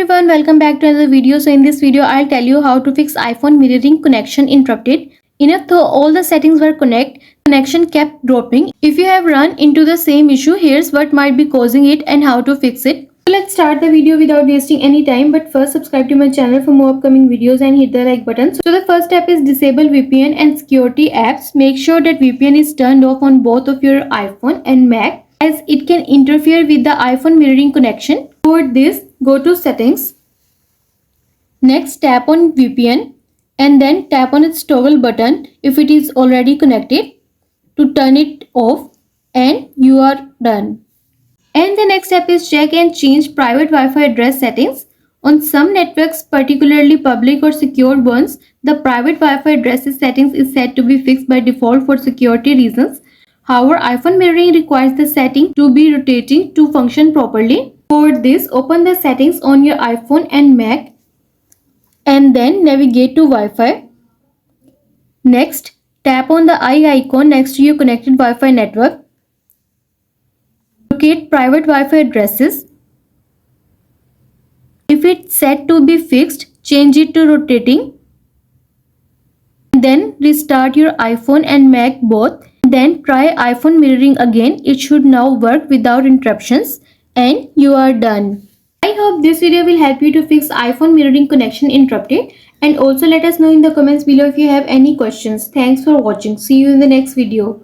everyone, welcome back to another video. So in this video I'll tell you how to fix iPhone mirroring connection interrupted. Enough though all the settings were connection kept dropping. If you have run into the same issue, here's what might be causing it and how to fix it. So let's start the video without wasting any time, but first subscribe to my channel for more upcoming videos and hit the like button. So the first step is disable VPN and security apps. Make sure that VPN is turned off on both of your iPhone and Mac, as it can interfere with the iPhone mirroring connection. For this, go to settings. Next, tap on VPN and then tap on its toggle button if it is already connected to turn it off, and you are done. And the next step is check and change private Wi-Fi address settings. On some networks, particularly public or secure ones, the private Wi-Fi addresses settings is set to be fixed by default for security reasons. However, iPhone mirroring requires the setting to be rotating to function properly. For this, open the settings on your iPhone and Mac and then navigate to Wi-Fi. Next, tap on the eye icon next to your connected Wi-Fi network. Locate private Wi-Fi addresses. If it's set to be fixed, change it to rotating. Then restart your iPhone and Mac both. Then try iPhone mirroring again. It should now work without interruptions, and you are done. I hope this video will help you to fix iPhone mirroring connection interrupted, and also let us know in the comments below if you have any questions. Thanks for watching. See you in the next video.